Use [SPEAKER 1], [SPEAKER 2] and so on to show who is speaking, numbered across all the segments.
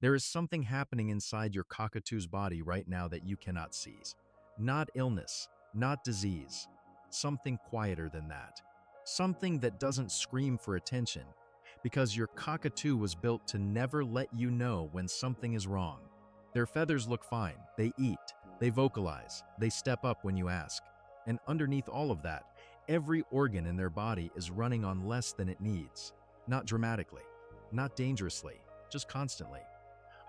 [SPEAKER 1] There is something happening inside your cockatoo's body right now that you cannot seize. Not illness, not disease. Something quieter than that. Something that doesn't scream for attention, because your cockatoo was built to never let you know when something is wrong. Their feathers look fine, they eat, they vocalize, they step up when you ask. And underneath all of that, every organ in their body is running on less than it needs. Not dramatically, not dangerously, just constantly.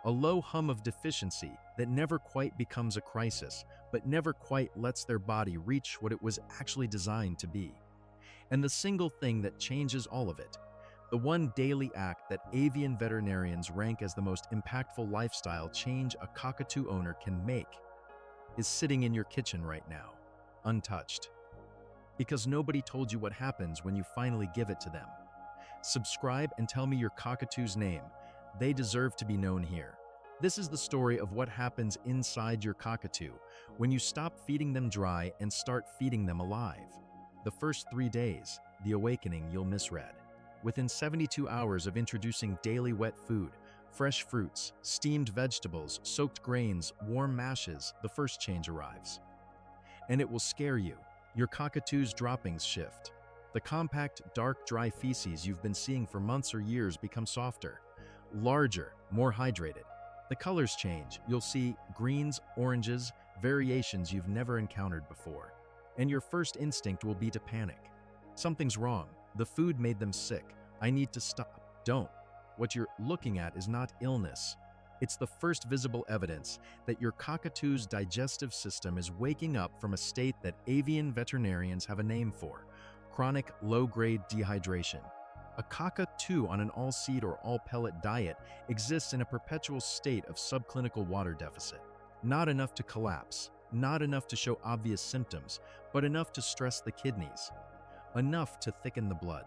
[SPEAKER 1] A low hum of deficiency that never quite becomes a crisis, but never quite lets their body reach what it was actually designed to be. And the single thing that changes all of it, the one daily act that avian veterinarians rank as the most impactful lifestyle change a cockatoo owner can make, is sitting in your kitchen right now, untouched. Because nobody told you what happens when you finally give it to them. Subscribe and tell me your cockatoo's name. They deserve to be known here. This is the story of what happens inside your cockatoo when you stop feeding them dry and start feeding them alive. The first 3 days, the awakening you'll misread. Within 72 hours of introducing daily wet food, fresh fruits, steamed vegetables, soaked grains, warm mashes, the first change arrives. And it will scare you. Your cockatoo's droppings shift. The compact, dark, dry feces you've been seeing for months or years become softer, larger, more hydrated. The colors change. You'll see greens, oranges, variations you've never encountered before. And your first instinct will be to panic. Something's wrong. The food made them sick. I need to stop. Don't. What you're looking at is not illness. It's the first visible evidence that your cockatoo's digestive system is waking up from a state that avian veterinarians have a name for: chronic low-grade dehydration. A cockatoo on an all-seed or all-pellet diet exists in a perpetual state of subclinical water deficit. Not enough to collapse, not enough to show obvious symptoms, but enough to stress the kidneys, enough to thicken the blood,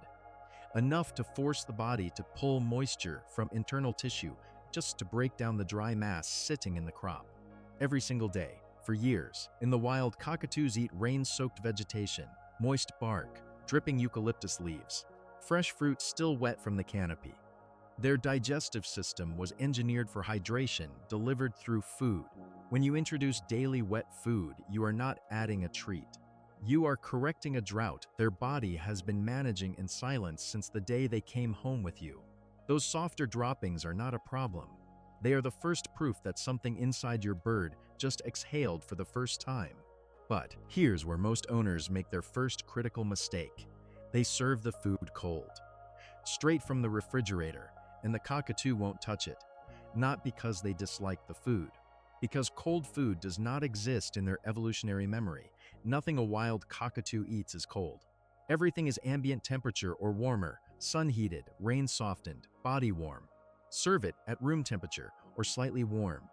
[SPEAKER 1] enough to force the body to pull moisture from internal tissue just to break down the dry mass sitting in the crop. Every single day, for years, in the wild, cockatoos eat rain-soaked vegetation, moist bark, dripping eucalyptus leaves, fresh fruit still wet from the canopy. Their digestive system was engineered for hydration delivered through food. When you introduce daily wet food, you are not adding a treat. You are correcting a drought their body has been managing in silence since the day they came home with you. Those softer droppings are not a problem. They are the first proof that something inside your bird just exhaled for the first time. But here's where most owners make their first critical mistake. They serve the food cold, straight from the refrigerator, and the cockatoo won't touch it. Not because they dislike the food, because cold food does not exist in their evolutionary memory. Nothing a wild cockatoo eats is cold. Everything is ambient temperature or warmer, sun-heated, rain-softened, body warm. Serve it at room temperature or slightly warmed.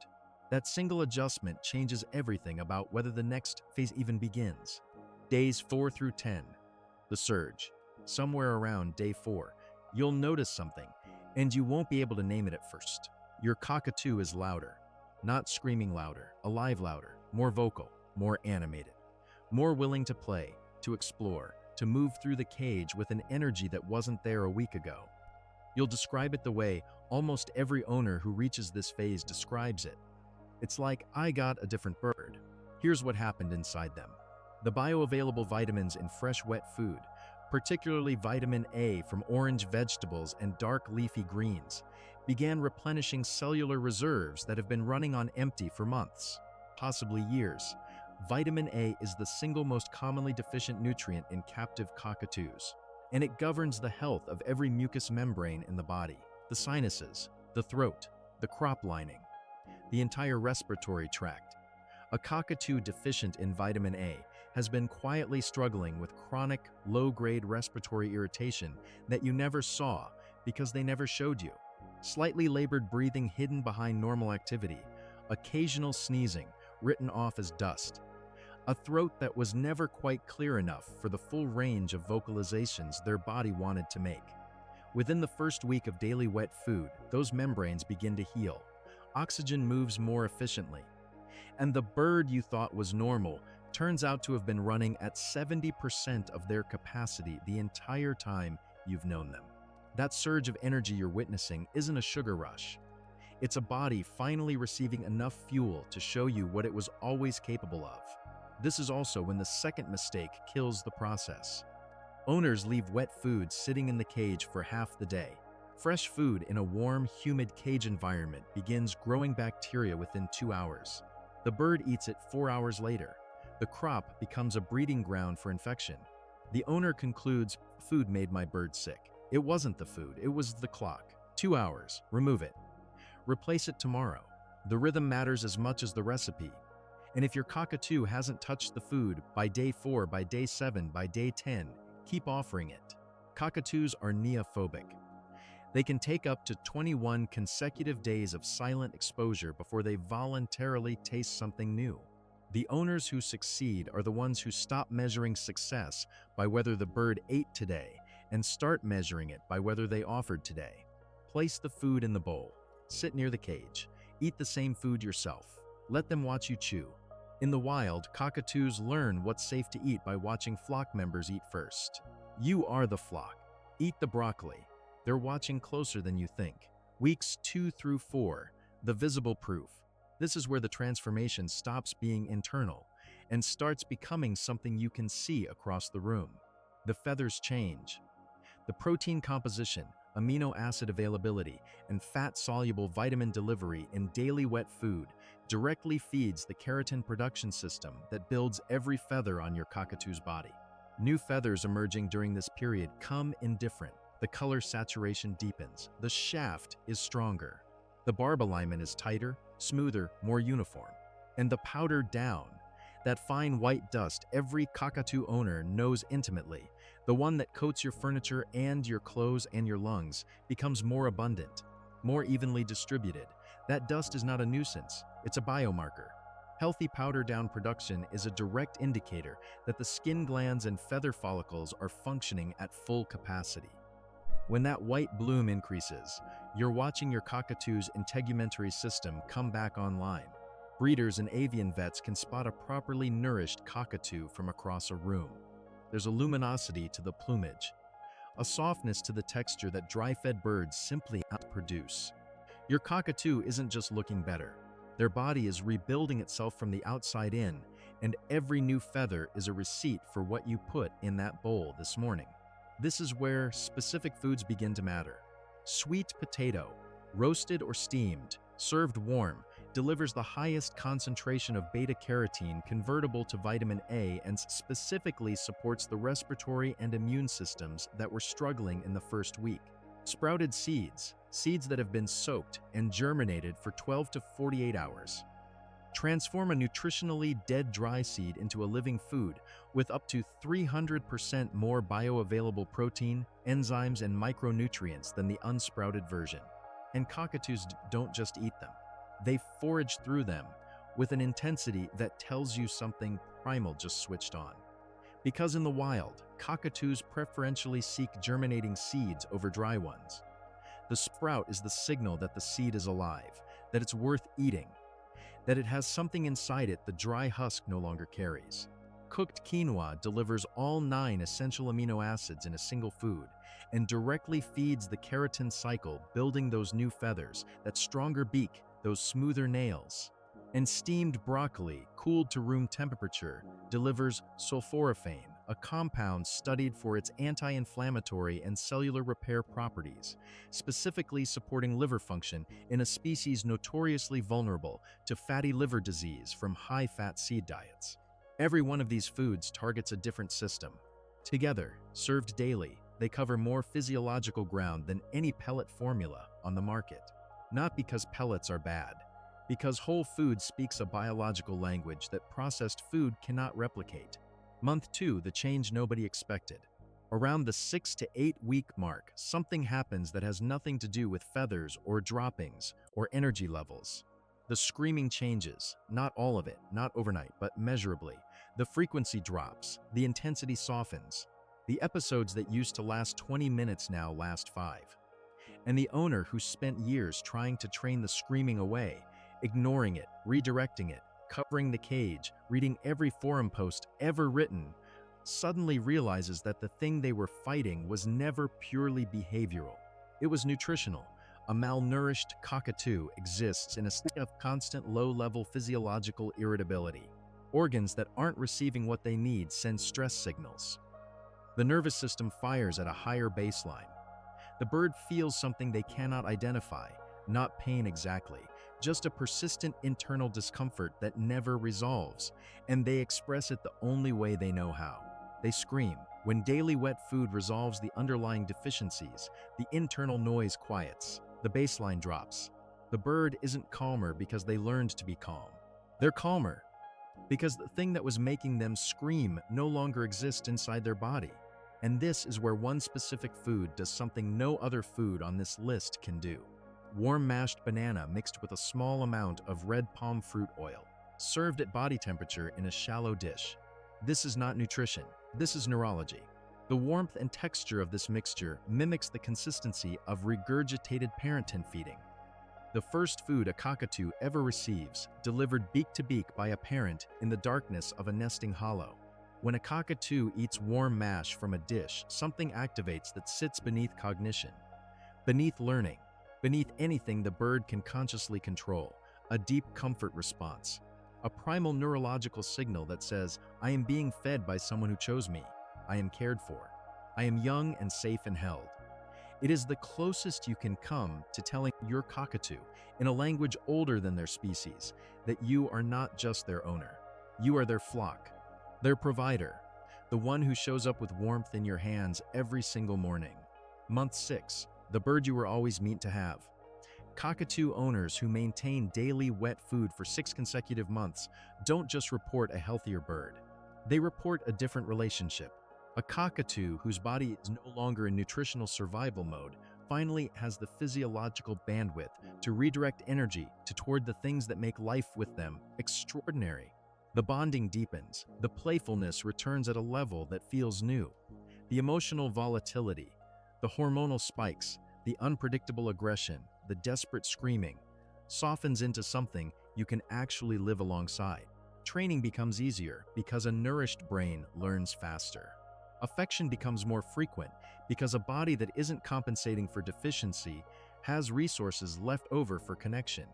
[SPEAKER 1] That single adjustment changes everything about whether the next phase even begins. Days 4 through 10. The surge. Somewhere around day 4, you'll notice something, and you won't be able to name it at first. Your cockatoo is louder. Not screaming louder, alive louder, more vocal, more animated, more willing to play, to explore, to move through the cage with an energy that wasn't there a week ago. You'll describe it the way almost every owner who reaches this phase describes it. It's like, I got a different bird. Here's what happened inside them. The bioavailable vitamins in fresh wet food, particularly vitamin A from orange vegetables and dark leafy greens, began replenishing cellular reserves that have been running on empty for months, possibly years. Vitamin A is the single most commonly deficient nutrient in captive cockatoos, and it governs the health of every mucous membrane in the body: the sinuses, the throat, the crop lining, the entire respiratory tract. A cockatoo deficient in vitamin A has been quietly struggling with chronic, low-grade respiratory irritation that you never saw because they never showed you. Slightly labored breathing hidden behind normal activity, occasional sneezing written off as dust, a throat that was never quite clear enough for the full range of vocalizations their body wanted to make. Within the first week of daily wet food, those membranes begin to heal. Oxygen moves more efficiently. And the bird you thought was normal turns out to have been running at 70% of their capacity the entire time you've known them. That surge of energy you're witnessing isn't a sugar rush. It's a body finally receiving enough fuel to show you what it was always capable of. This is also when the second mistake kills the process. Owners leave wet food sitting in the cage for half the day. Fresh food in a warm, humid cage environment begins growing bacteria within 2 hours. The bird eats it 4 hours later. The crop becomes a breeding ground for infection. The owner concludes, "Food made my bird sick." It wasn't the food, it was the clock. 2 hours, remove it. Replace it tomorrow. The rhythm matters as much as the recipe. And if your cockatoo hasn't touched the food by day 4, by day 7, by day 10, keep offering it. Cockatoos are neophobic. They can take up to 21 consecutive days of silent exposure before they voluntarily taste something new. The owners who succeed are the ones who stop measuring success by whether the bird ate today and start measuring it by whether they offered today. Place the food in the bowl. Sit near the cage. Eat the same food yourself. Let them watch you chew. In the wild, cockatoos learn what's safe to eat by watching flock members eat first. You are the flock. Eat the broccoli. They're watching closer than you think. Weeks 2 through 4, the visible proof. This is where the transformation stops being internal and starts becoming something you can see across the room. The feathers change. The protein composition, amino acid availability, and fat-soluble vitamin delivery in daily wet food directly feeds the keratin production system that builds every feather on your cockatoo's body. New feathers emerging during this period come in different. The color saturation deepens. The shaft is stronger. The barb alignment is tighter, smoother, more uniform. And the powder down, that fine white dust every cockatoo owner knows intimately, the one that coats your furniture and your clothes and your lungs, becomes more abundant, more evenly distributed. That dust is not a nuisance, it's a biomarker. Healthy powder down production is a direct indicator that the skin glands and feather follicles are functioning at full capacity. When that white bloom increases, you're watching your cockatoo's integumentary system come back online. Breeders and avian vets can spot a properly nourished cockatoo from across a room. There's a luminosity to the plumage, a softness to the texture that dry-fed birds simply outproduce. Your cockatoo isn't just looking better. Their body is rebuilding itself from the outside in, and every new feather is a receipt for what you put in that bowl this morning. This is where specific foods begin to matter. Sweet potato, roasted or steamed, served warm, delivers the highest concentration of beta-carotene convertible to vitamin A and specifically supports the respiratory and immune systems that were struggling in the first week. Sprouted seeds, seeds that have been soaked and germinated for 12 to 48 hours. Transform a nutritionally dead dry seed into a living food with up to 300% more bioavailable protein, enzymes, and micronutrients than the unsprouted version. And cockatoos don't just eat them. They forage through them with an intensity that tells you something primal just switched on. Because in the wild, cockatoos preferentially seek germinating seeds over dry ones. The sprout is the signal that the seed is alive, that it's worth eating, that it has something inside it the dry husk no longer carries. Cooked quinoa delivers all 9 essential amino acids in a single food and directly feeds the keratin cycle, building those new feathers, that stronger beak, those smoother nails. And steamed broccoli, cooled to room temperature, delivers sulforaphane, a compound studied for its anti-inflammatory and cellular repair properties, specifically supporting liver function in a species notoriously vulnerable to fatty liver disease from high-fat seed diets. Every one of these foods targets a different system. Together, served daily, they cover more physiological ground than any pellet formula on the market. Not because pellets are bad, because whole food speaks a biological language that processed food cannot replicate. Month 2, the change nobody expected. Around the 6 to 8 week mark, something happens that has nothing to do with feathers or droppings or energy levels. The screaming changes, not all of it, not overnight, but measurably. The frequency drops, the intensity softens. The episodes that used to last 20 minutes now last 5. And the owner who spent years trying to train the screaming away, ignoring it, redirecting it, covering the cage, reading every forum post ever written, suddenly realizes that the thing they were fighting was never purely behavioral. It was nutritional, A malnourished cockatoo exists in a state of constant low-level physiological irritability. Organs that aren't receiving what they need send stress signals. The nervous system fires at a higher baseline. The bird feels something they cannot identify, not pain exactly, just a persistent internal discomfort that never resolves, and they express it the only way they know how. They scream. When daily wet food resolves the underlying deficiencies, the internal noise quiets, the baseline drops. The bird isn't calmer because they learned to be calm. They're calmer because the thing that was making them scream no longer exists inside their body. And this is where one specific food does something no other food on this list can do. Warm mashed banana mixed with a small amount of red palm fruit oil, served at body temperature in a shallow dish. This is not nutrition, this is neurology. The warmth and texture of this mixture mimics the consistency of regurgitated parentin feeding. The first food a cockatoo ever receives, delivered beak to beak by a parent in the darkness of a nesting hollow. When a cockatoo eats warm mash from a dish, something activates that sits beneath cognition, beneath learning, beneath anything the bird can consciously control, a deep comfort response, a primal neurological signal that says, I am being fed by someone who chose me, I am cared for, I am young and safe and held. It is the closest you can come to telling your cockatoo, in a language older than their species, that you are not just their owner. You are their flock, their provider, the one who shows up with warmth in your hands every single morning. Month 6, the bird you were always meant to have. Cockatoo owners who maintain daily wet food for 6 consecutive months don't just report a healthier bird. They report a different relationship. A cockatoo whose body is no longer in nutritional survival mode finally has the physiological bandwidth to redirect energy toward the things that make life with them extraordinary. The bonding deepens, the playfulness returns at a level that feels new. The emotional volatility, the hormonal spikes, the unpredictable aggression, the desperate screaming, softens into something you can actually live alongside. Training becomes easier because a nourished brain learns faster. Affection becomes more frequent because a body that isn't compensating for deficiency has resources left over for connection.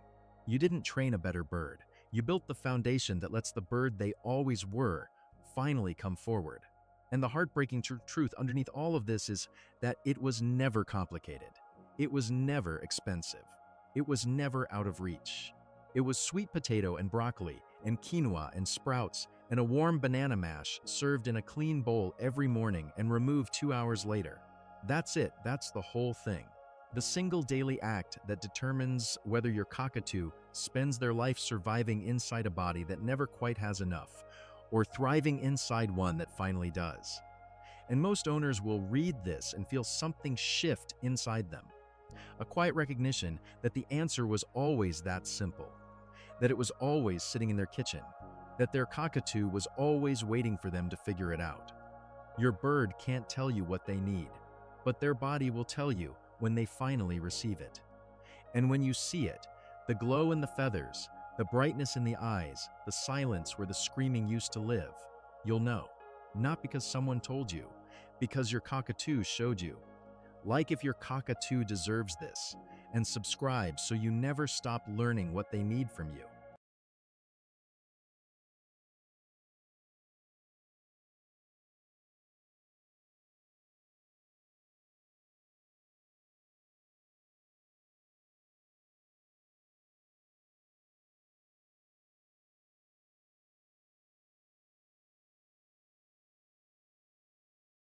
[SPEAKER 1] You didn't train a better bird. You built the foundation that lets the bird they always were finally come forward. And the heartbreaking truth underneath all of this is that it was never complicated. It was never expensive. It was never out of reach. It was sweet potato and broccoli and quinoa and sprouts and a warm banana mash served in a clean bowl every morning and removed 2 hours later. That's it. That's the whole thing. The single daily act that determines whether your cockatoo spends their life surviving inside a body that never quite has enough, or thriving inside one that finally does. And most owners will read this and feel something shift inside them. A quiet recognition that the answer was always that simple, that it was always sitting in their kitchen, that their cockatoo was always waiting for them to figure it out. Your bird can't tell you what they need, but their body will tell you when they finally receive it. And when you see it, the glow in the feathers, the brightness in the eyes, the silence where the screaming used to live, you'll know. Not because someone told you, because your cockatoo showed you. Like if your cockatoo deserves this, and subscribe so you never stop learning what they need from you.